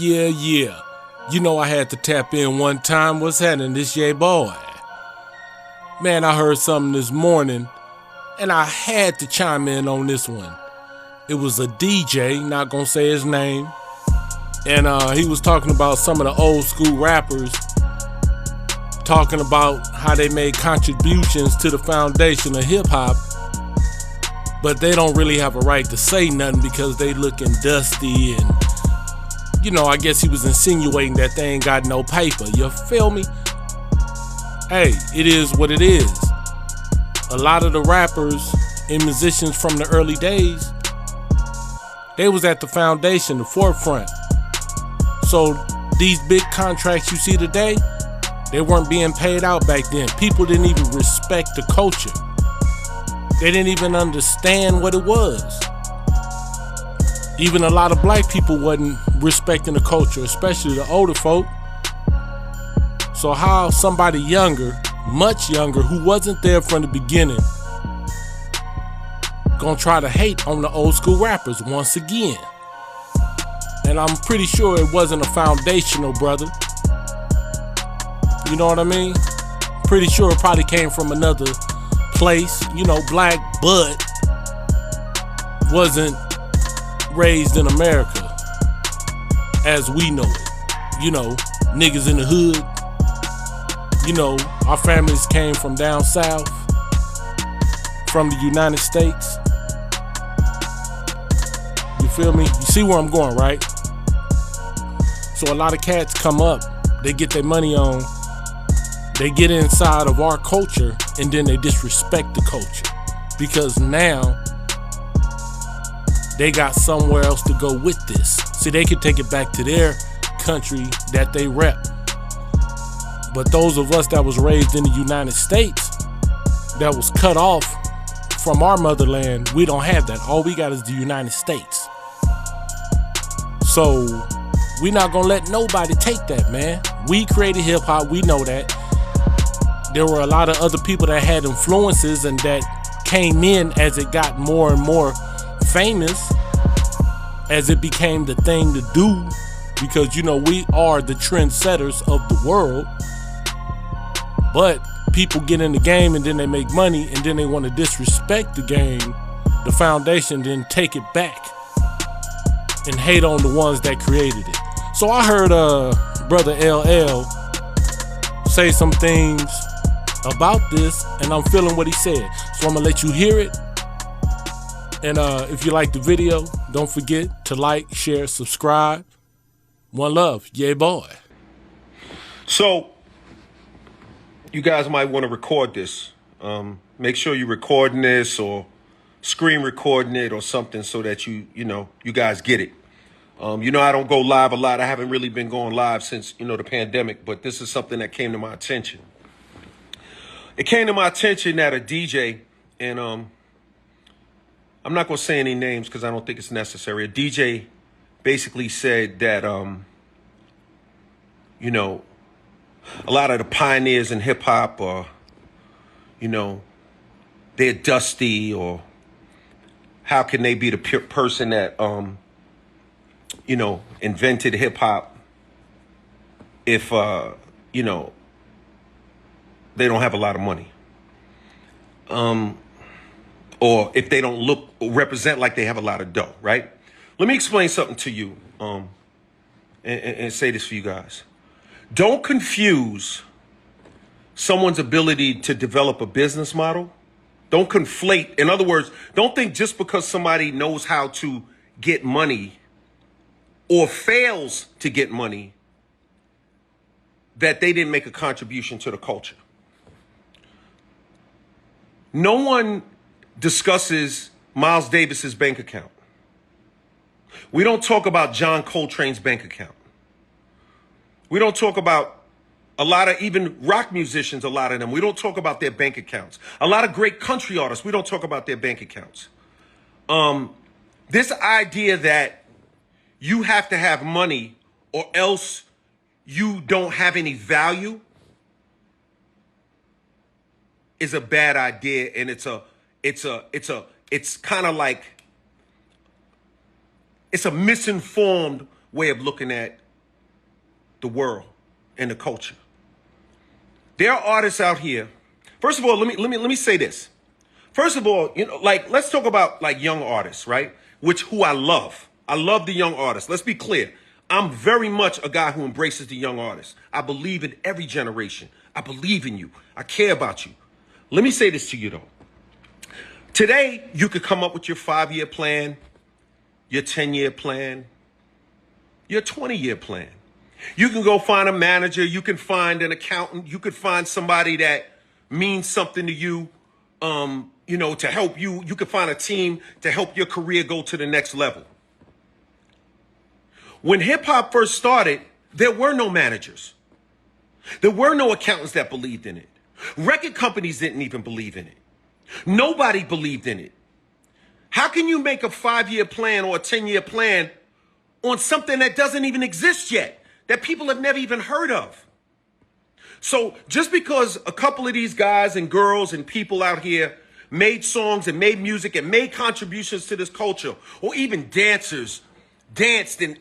Yeah. You know I had to tap in one time. What's happening? This your boy. Man, I heard something this morning, and I had to chime in on this one. It was a DJ, not gonna say his name, and he was talking about some of the old school rappers, talking about how they made contributions to the foundation of hip-hop, but they don't really have a right to say nothing because they looking dusty, and you know, I guess he was insinuating that they ain't got no paper. You feel me? Hey, it is what it is. A lot of the rappers and musicians from the early days, they was at the foundation, the forefront. So these big contracts you see today, they weren't being paid out back then. People didn't even respect the culture. They didn't even understand what it was. Even a lot of black people wasn't respecting the culture, especially the older folk. So how somebody younger, much younger, who wasn't there from the beginning, gonna try to hate on the old school rappers once again? And I'm pretty sure it wasn't a foundational brother. You know what I mean? Pretty sure it probably came from another place. You know, black Bud wasn't raised in America as we know it. You know, niggas in the hood. You know, our families came from down south, from the United States. You feel me? You see where I'm going, right? So a lot of cats come up, they get their money on, they get inside of our culture, and then they disrespect the culture. Because now, they got somewhere else to go with this. See, they could take it back to their country that they rep. But those of us that was raised in the United States, that was cut off from our motherland, we don't have that. All we got is the United States. So we not gonna let nobody take that, man. We created hip hop, we know that. There were a lot of other people that had influences and that came in as it got more and more famous, as it became the thing to do, because you know we are the trendsetters of the world. But people get in the game and then they make money and then they want to disrespect the game, the foundation, then take it back and hate on the ones that created it. So I heard brother LL say some things about this, and I'm feeling what he said. So I'm gonna let you hear it. And if you like the video, don't forget to like, share, subscribe. One love. Yeah, boy. So, you guys might want to record this. Make sure you're recording this or screen recording it or something so that you guys get it. I don't go live a lot. I haven't really been going live since, the pandemic, but this is something that came to my attention. It came to my attention that a DJ, and I'm not going to say any names because I don't think it's necessary. A DJ basically said that, a lot of the pioneers in hip hop are, they're dusty, or how can they be the person that, invented hip hop if, they don't have a lot of money. Or if they don't look or represent like they have a lot of dough, right? Let me explain something to you and say this for you guys. Don't confuse someone's ability to develop a business model. Don't conflate. In other words, don't think just because somebody knows how to get money or fails to get money that they didn't make a contribution to the culture. No one discusses Miles Davis's bank account. We don't talk about John Coltrane's bank account. We don't talk about a lot of even rock musicians, a lot of them. We don't talk about their bank accounts. A lot of great country artists, we don't talk about their bank accounts. This idea that you have to have money or else you don't have any value is a bad idea, and it's kind of like, it's a misinformed way of looking at the world and the culture. There are artists out here. First of all, let me say this. First of all, like, let's talk about like young artists, right? Who I love. I love the young artists. Let's be clear. I'm very much a guy who embraces the young artists. I believe in every generation. I believe in you. I care about you. Let me say this to you though. Today, you could come up with your 5-year plan, your 10-year plan, your 20-year plan. You can go find a manager. You can find an accountant. You could find somebody that means something to you, to help you. You could find a team to help your career go to the next level. When hip hop first started, there were no managers. There were no accountants that believed in it. Record companies didn't even believe in it. Nobody believed in it. How can you make a 5-year plan or a 10-year plan on something that doesn't even exist yet, that people have never even heard of? So just because a couple of these guys and girls and people out here made songs and made music and made contributions to this culture, or even dancers danced and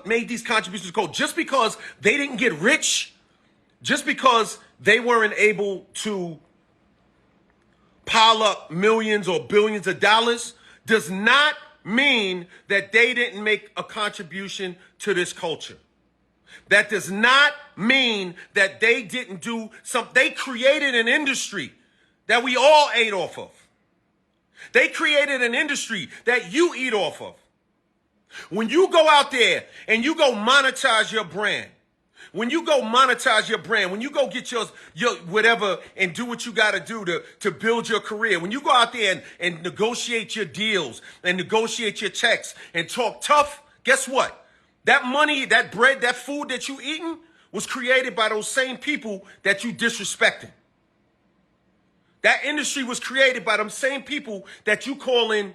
made these contributions go, just because they didn't get rich, just because they weren't able to pile up millions or billions of dollars, does not mean that they didn't make a contribution to this culture. That does not mean that they didn't do something. They created an industry that we all ate off of. They created an industry that you eat off of. When you go out there and you go monetize your brand, when you go get your whatever and do what you got to do to build your career, when you go out there and negotiate your deals and negotiate your checks and talk tough, guess what? That money, that bread, that food that you eating was created by those same people that you disrespecting. That industry was created by them same people that you call in,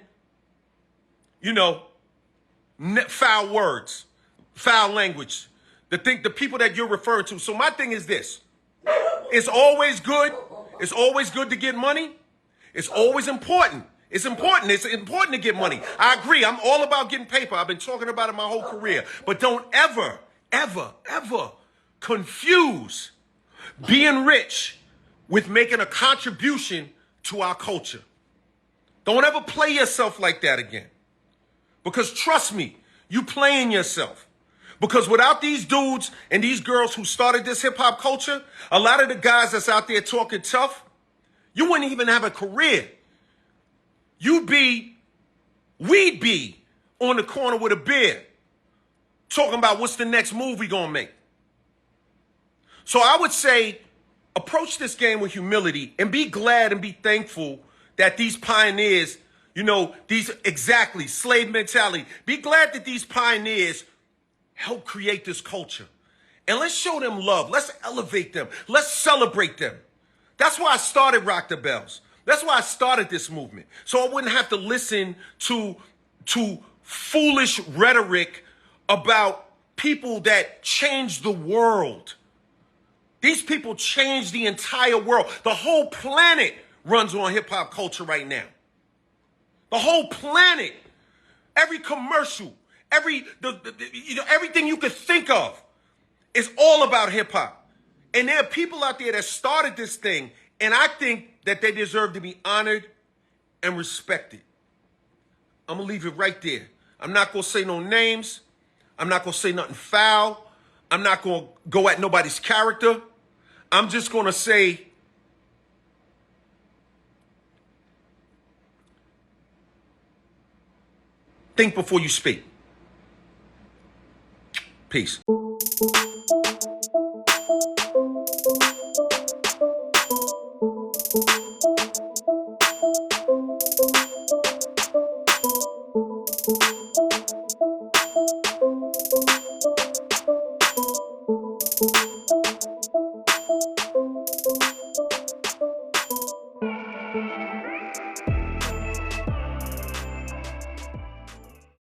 foul words, foul language. The people that you're referring to. So my thing is this. It's always good. It's always good to get money. It's always important. It's important. It's important to get money. I agree. I'm all about getting paper. I've been talking about it my whole career. But don't ever, ever, ever confuse being rich with making a contribution to our culture. Don't ever play yourself like that again. Because trust me, you playing yourself. Because without these dudes and these girls who started this hip hop culture, a lot of the guys that's out there talking tough, you wouldn't even have a career. We'd be on the corner with a beer talking about what's the next move we gonna make. So I would say, approach this game with humility and be glad and be thankful that these pioneers, slave mentality. Be glad that these pioneers help create this culture. And let's show them love. Let's elevate them. Let's celebrate them. That's why I started Rock the Bells. That's why I started this movement. So I wouldn't have to listen to foolish rhetoric about people that changed the world. These people changed the entire world. The whole planet runs on hip hop culture right now. The whole planet, every commercial, everything you could think of is all about hip hop. And there are people out there that started this thing, and I think that they deserve to be honored and respected. I'm gonna leave it right there. I'm not gonna say no names. I'm not gonna say nothing foul. I'm not gonna go at nobody's character. I'm just gonna say, think before you speak. Peace.